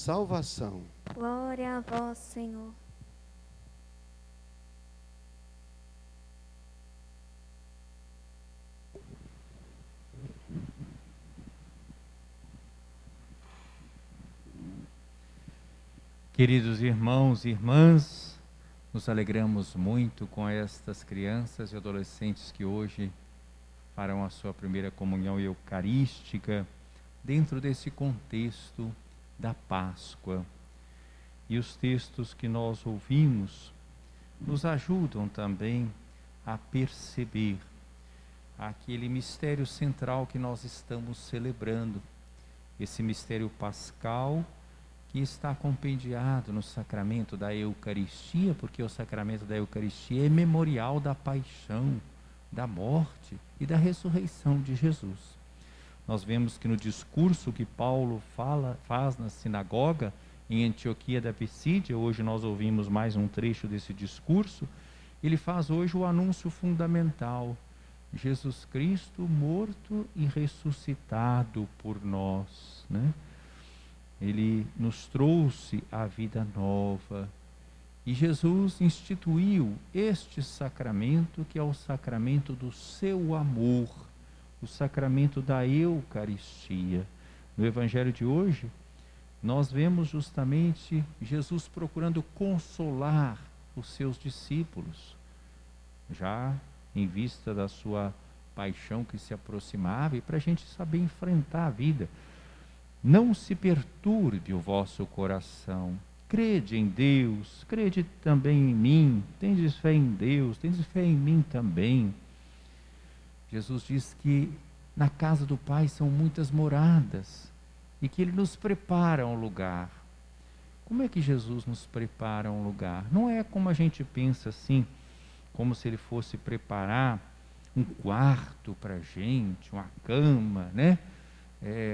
salvação. Glória a vós, Senhor. Queridos irmãos e irmãs, nos alegramos muito com estas crianças e adolescentes que hoje farão a sua primeira comunhão eucarística dentro desse contexto da Páscoa. E os textos que nós ouvimos nos ajudam também a perceber aquele mistério central que nós estamos celebrando, esse mistério pascal que está compendiado no sacramento da Eucaristia, porque o sacramento da Eucaristia é memorial da paixão, da morte e da ressurreição de Jesus. Nós vemos que no discurso que Paulo faz na sinagoga em Antioquia da Pisídia, hoje nós ouvimos mais um trecho desse discurso, ele faz hoje o anúncio fundamental: Jesus Cristo morto e ressuscitado por nós, né? Ele nos trouxe a vida nova e Jesus instituiu este sacramento, que é o sacramento do seu amor, o sacramento da Eucaristia. No Evangelho de hoje, nós vemos justamente Jesus procurando consolar os seus discípulos, já em vista da sua paixão que se aproximava, e para a gente saber enfrentar a vida. Não se perturbe o vosso coração. Crede em Deus, crede também em mim. Tendes fé em Deus, tendes fé em mim também. Jesus diz que na casa do Pai são muitas moradas e que Ele nos prepara um lugar. Como é que Jesus nos prepara um lugar? Não é como a gente pensa assim, como se Ele fosse preparar um quarto para a gente, uma cama, né?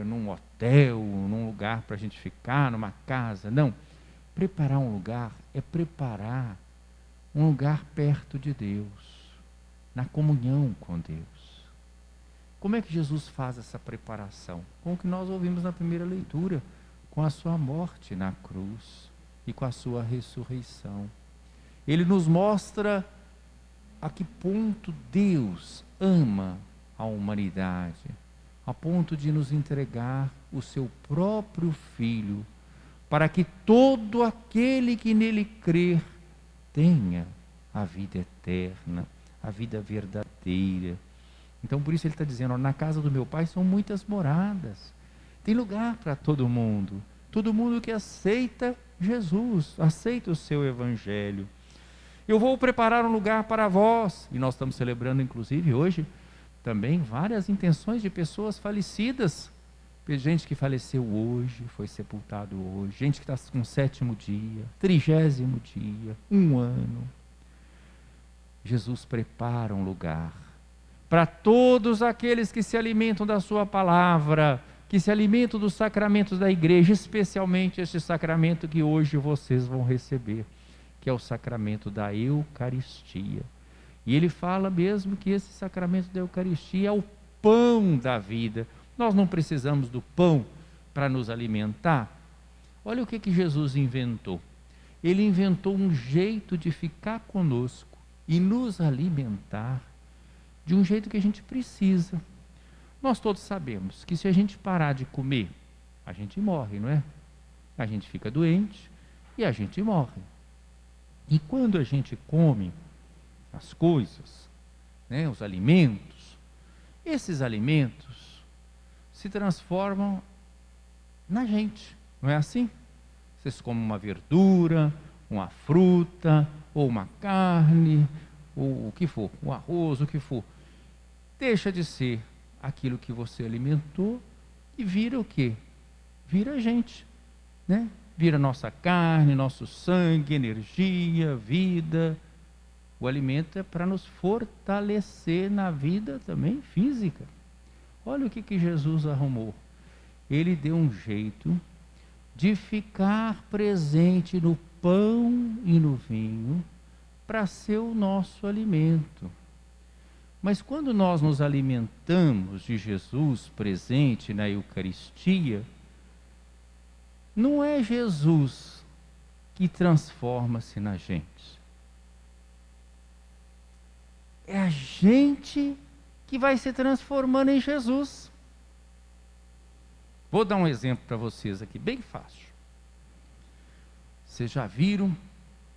Num hotel, num lugar para a gente ficar, numa casa. Não, preparar um lugar é preparar um lugar perto de Deus, na comunhão com Deus. Como é que Jesus faz essa preparação? Com o que nós ouvimos na primeira leitura, com a sua morte na cruz e com a sua ressurreição. Ele nos mostra a que ponto Deus ama a humanidade, a ponto de nos entregar o seu próprio Filho, para que todo aquele que nele crer tenha a vida eterna, a vida verdadeira. Então por isso ele está dizendo, na casa do meu Pai são muitas moradas, tem lugar para todo mundo que aceita Jesus, aceita o seu Evangelho. Eu vou preparar um lugar para vós, e nós estamos celebrando inclusive hoje, também várias intenções de pessoas falecidas, gente que faleceu hoje, foi sepultado hoje, gente que está com 7º dia, 30º dia, 1 ano. Jesus prepara um lugar para todos aqueles que se alimentam da sua palavra, que se alimentam dos sacramentos da igreja, especialmente este sacramento que hoje vocês vão receber, que é o sacramento da Eucaristia. E ele fala mesmo que esse sacramento da Eucaristia é o pão da vida. Nós não precisamos do pão para nos alimentar. Olha o que Jesus inventou. Ele inventou um jeito de ficar conosco e nos alimentar de um jeito que a gente precisa. Nós todos sabemos que se a gente parar de comer, a gente morre, não é? A gente fica doente e a gente morre. E quando a gente come as coisas, né, os alimentos, esses alimentos se transformam na gente, não é assim? Vocês comem uma verdura, uma fruta, ou uma carne, ou o que for, um arroz, o que for. Deixa de ser aquilo que você alimentou e vira o quê? Vira a gente, né? Vira nossa carne, nosso sangue, energia, vida. O alimento é para nos fortalecer na vida também física. Olha o que Jesus arrumou. Ele deu um jeito de ficar presente no pão e no vinho para ser o nosso alimento. Mas quando nós nos alimentamos de Jesus presente na Eucaristia, não é Jesus que transforma-se na gente. É a gente que vai se transformando em Jesus. Vou dar um exemplo para vocês aqui, bem fácil. Vocês já viram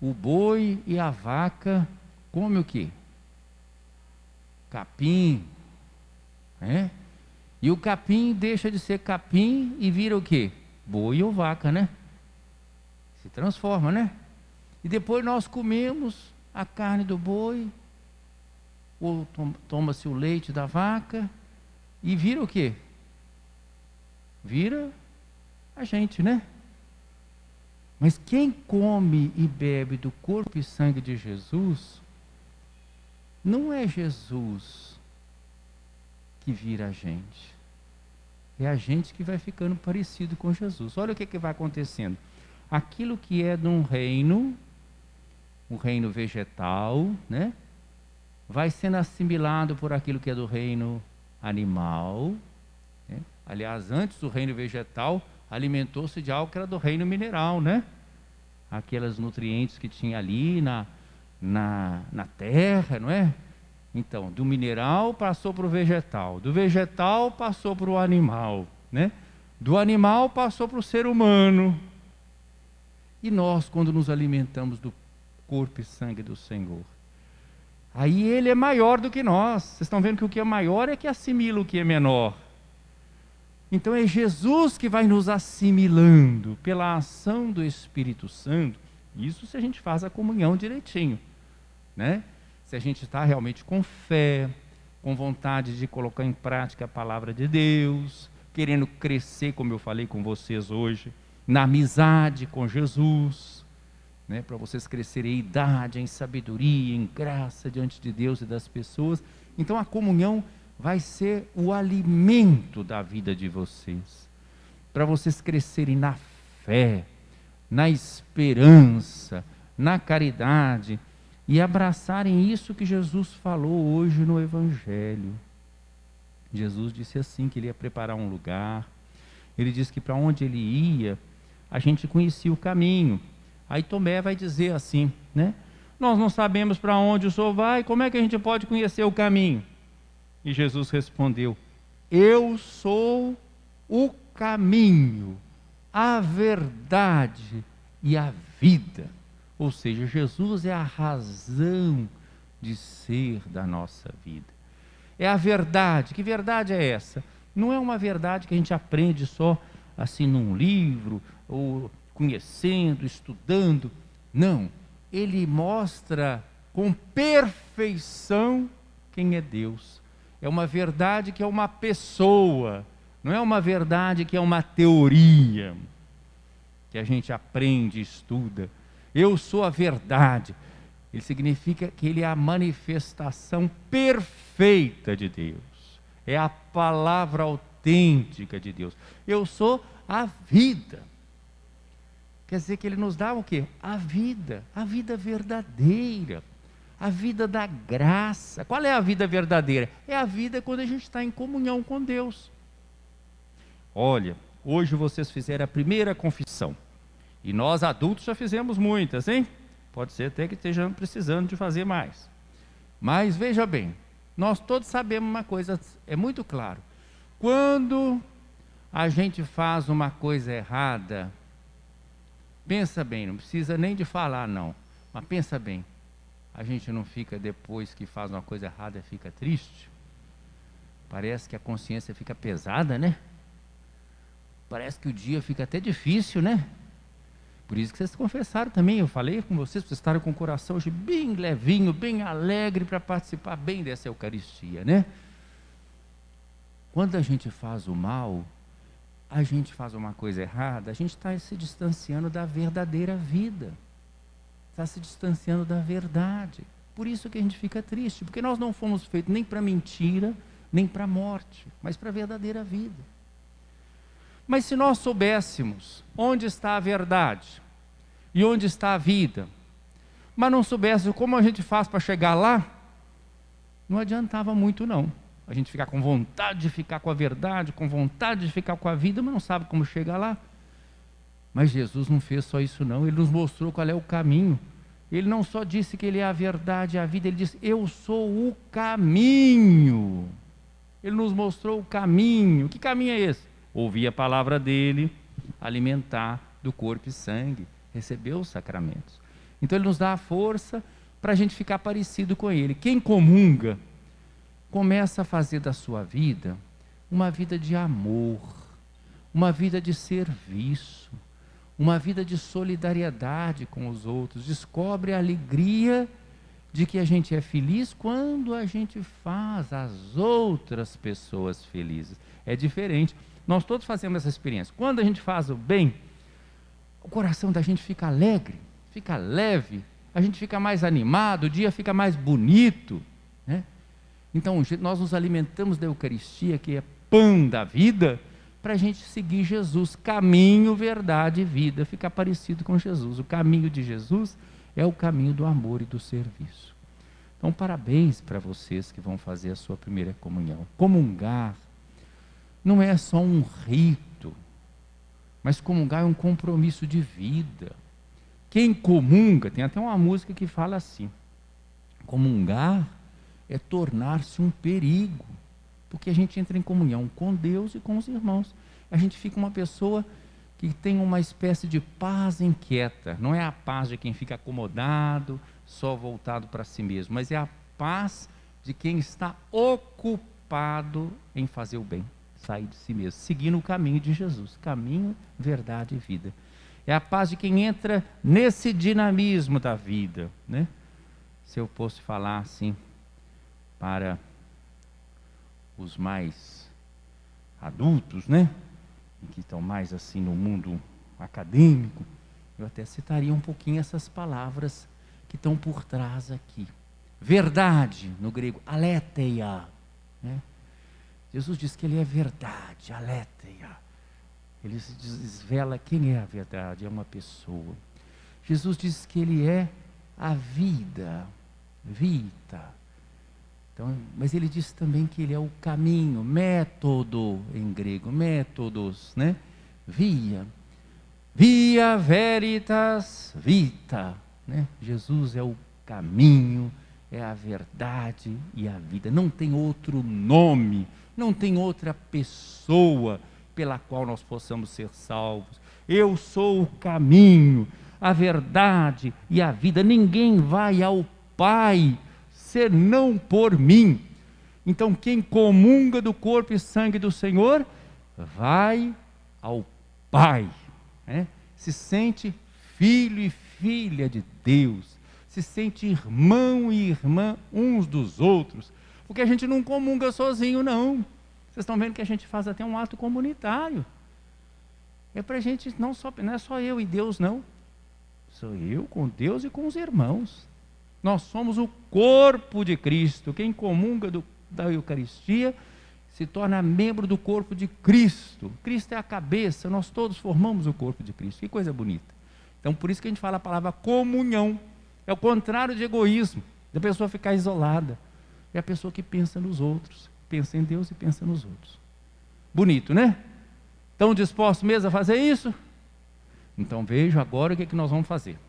o boi e a vaca comem o quê? Capim, né? E o capim deixa de ser capim e vira o quê? Boi ou vaca, né? Se transforma, né? E depois nós comemos a carne do boi, ou toma-se o leite da vaca, e vira o quê? Vira a gente, né? Mas quem come e bebe do corpo e sangue de Jesus, não é Jesus que vira a gente. É a gente que vai ficando parecido com Jesus. Olha o que vai acontecendo. Aquilo que é de um reino, o reino vegetal, né? Vai sendo assimilado por aquilo que é do reino animal, né? Aliás, antes do reino vegetal, alimentou-se de algo que era do reino mineral, né? Aqueles nutrientes que tinha ali na terra, não é? Então, do mineral passou para o vegetal, do vegetal passou para o animal, né? Do animal passou para o ser humano. E nós, quando nos alimentamos do corpo e sangue do Senhor, aí Ele é maior do que nós. Vocês estão vendo que o que é maior é que assimila o que é menor. Então é Jesus que vai nos assimilando pela ação do Espírito Santo. Isso se a gente faz a comunhão direitinho, né? Se a gente está realmente com fé, com vontade de colocar em prática a palavra de Deus, querendo crescer, como eu falei com vocês hoje, na amizade com Jesus, né? Para vocês crescerem em idade, em sabedoria, em graça diante de Deus e das pessoas. Então a comunhão vai ser o alimento da vida de vocês, para vocês crescerem na fé, na esperança, na caridade, e abraçarem isso que Jesus falou hoje no Evangelho. Jesus disse assim, que Ele ia preparar um lugar. Ele disse que para onde Ele ia, a gente conhecia o caminho. Aí Tomé vai dizer assim, né? Nós não sabemos para onde o Senhor vai, como é que a gente pode conhecer o caminho? E Jesus respondeu: eu sou o caminho, a verdade e a vida. Ou seja, Jesus é a razão de ser da nossa vida. É a verdade. Que verdade é essa? Não é uma verdade que a gente aprende só assim num livro, ou conhecendo, estudando. Não. Ele mostra com perfeição quem é Deus. É uma verdade que é uma pessoa, não é uma verdade que é uma teoria, que a gente aprende e estuda. Eu sou a verdade. Ele significa que Ele é a manifestação perfeita de Deus. É a palavra autêntica de Deus. Eu sou a vida. Quer dizer que Ele nos dá o quê? A vida verdadeira, a vida da graça. Qual é a vida verdadeira? É a vida quando a gente está em comunhão com Deus. Olha, hoje vocês fizeram a primeira confissão. E nós adultos já fizemos muitas, hein? Pode ser até que estejamos precisando de fazer mais. Mas veja bem, nós todos sabemos uma coisa, é muito claro. Quando a gente faz uma coisa errada, pensa bem, não precisa nem de falar não, mas pensa bem. A gente não fica, depois que faz uma coisa errada, fica triste? Parece que a consciência fica pesada, né? Parece que o dia fica até difícil, né? Por isso que vocês confessaram também, eu falei com vocês estarem com o coração hoje bem levinho, bem alegre, para participar bem dessa Eucaristia, né? Quando a gente faz o mal, a gente faz uma coisa errada, a gente está se distanciando da verdadeira vida, está se distanciando da verdade. Por isso que a gente fica triste, porque nós não fomos feitos nem para mentira, nem para a morte, mas para a verdadeira vida. Mas se nós soubéssemos onde está a verdade e onde está a vida, mas não soubéssemos como a gente faz para chegar lá, não adiantava muito não. A gente ficar com vontade de ficar com a verdade, com vontade de ficar com a vida, mas não sabe como chegar lá. Mas Jesus não fez só isso não, Ele nos mostrou qual é o caminho. Ele não só disse que Ele é a verdade e a vida, Ele disse, eu sou o caminho. Ele nos mostrou o caminho. Que caminho é esse? Ouvir a palavra dEle, alimentar do corpo e sangue, receber os sacramentos. Então Ele nos dá a força para a gente ficar parecido com Ele. Quem comunga, começa a fazer da sua vida uma vida de amor, uma vida de serviço, uma vida de solidariedade com os outros. Descobre a alegria de que a gente é feliz quando a gente faz as outras pessoas felizes. É diferente. Nós todos fazemos essa experiência. Quando a gente faz o bem, o coração da gente fica alegre, fica leve, a gente fica mais animado, o dia fica mais bonito, né? Então, nós nos alimentamos da Eucaristia, que é pão da vida, para a gente seguir Jesus, caminho, verdade e vida, ficar parecido com Jesus. O caminho de Jesus é o caminho do amor e do serviço. Então, parabéns para vocês que vão fazer a sua primeira comunhão. Comungar não é só um rito, mas comungar é um compromisso de vida. Quem comunga, tem até uma música que fala assim, comungar é tornar-se um perigo, porque a gente entra em comunhão com Deus e com os irmãos. A gente fica uma pessoa que tem uma espécie de paz inquieta. Não é a paz de quem fica acomodado, só voltado para si mesmo, mas é a paz de quem está ocupado em fazer o bem, sair de si mesmo, seguindo o caminho de Jesus, caminho, verdade e vida. É a paz de quem entra nesse dinamismo da vida, né? Se eu fosse falar assim para os mais adultos, né, que estão mais assim no mundo acadêmico, eu até citaria um pouquinho essas palavras que estão por trás aqui. Verdade, no grego, aletheia, né? Jesus diz que Ele é verdade, aletheia. Ele se desvela quem é a verdade, é uma pessoa. Jesus diz que Ele é a vida, vita. Então, mas Ele diz também que Ele é o caminho, método em grego, métodos, né? Via veritas vita, né? Jesus é o caminho, é a verdade e a vida. Não tem outro nome, não tem outra pessoa pela qual nós possamos ser salvos. Eu sou o caminho, a verdade e a vida. Ninguém vai ao Pai senão por mim. Então, quem comunga do corpo e sangue do Senhor, vai ao Pai, né? Se sente filho e filha de Deus, se sente irmão e irmã uns dos outros, porque a gente não comunga sozinho, não. Vocês estão vendo que a gente faz até um ato comunitário. É para a gente, não é só eu e Deus, não. Sou eu com Deus e com os irmãos. Nós somos o corpo de Cristo. Quem comunga da Eucaristia se torna membro do corpo de Cristo. Cristo é a cabeça, nós todos formamos o corpo de Cristo. Que coisa bonita. Então, por isso que a gente fala a palavra comunhão. É o contrário de egoísmo, da pessoa ficar isolada. É a pessoa que pensa nos outros, pensa em Deus e pensa nos outros. Bonito, né? Estão dispostos mesmo a fazer isso? Então veja agora o que é que nós vamos fazer.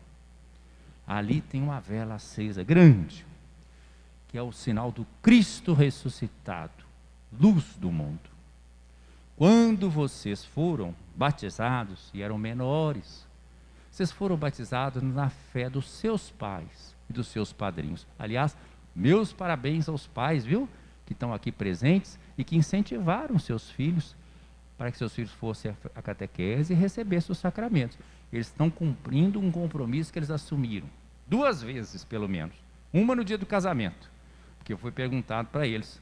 Ali tem uma vela acesa grande, que é o sinal do Cristo ressuscitado, luz do mundo. Quando vocês foram batizados e eram menores, vocês foram batizados na fé dos seus pais e dos seus padrinhos. Aliás, meus parabéns aos pais, viu? Que estão aqui presentes e que incentivaram seus filhos para que seus filhos fossem à catequese e recebessem os sacramentos. Eles estão cumprindo um compromisso que eles assumiram 2 vezes, pelo menos. Uma no dia do casamento, porque foi perguntado para eles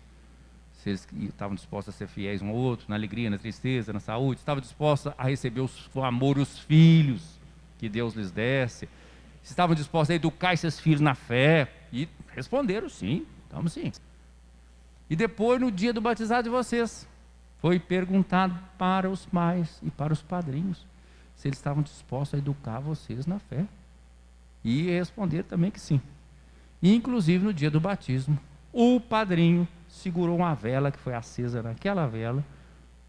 se eles estavam dispostos a ser fiéis um ao outro, na alegria, na tristeza, na saúde, estavam dispostos a receber o amor, os filhos que Deus lhes desse, se estavam dispostos a educar esses filhos na fé, e responderam sim, estamos sim. E depois, no dia do batizado de vocês, foi perguntado para os pais e para os padrinhos se eles estavam dispostos a educar vocês na fé. E responderam também que sim. E, inclusive, no dia do batismo, o padrinho segurou uma vela que foi acesa naquela vela,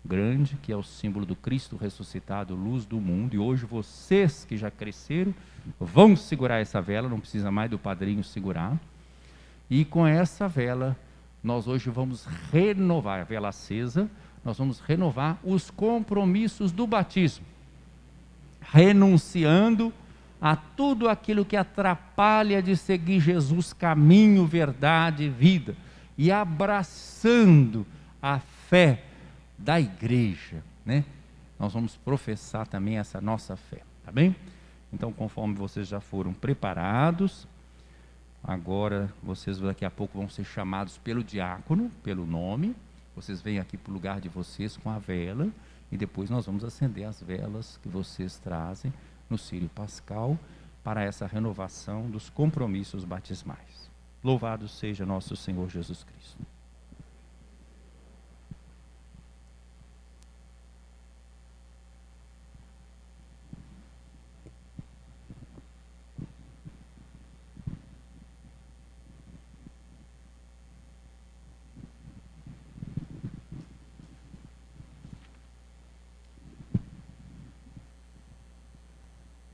grande, que é o símbolo do Cristo ressuscitado, luz do mundo. E hoje vocês que já cresceram vão segurar essa vela, não precisa mais do padrinho segurar. E com essa vela, nós hoje vamos renovar, a vela acesa, nós vamos renovar os compromissos do batismo, renunciando a tudo aquilo que atrapalha de seguir Jesus, caminho, verdade e vida, e abraçando a fé da igreja, né? Nós vamos professar também essa nossa fé, tá bem? Então, conforme vocês já foram preparados, agora vocês daqui a pouco vão ser chamados pelo diácono, pelo nome. Vocês vêm aqui para o lugar de vocês com a vela, e depois nós vamos acender as velas que vocês trazem no Círio Pascal para essa renovação dos compromissos batismais. Louvado seja nosso Senhor Jesus Cristo.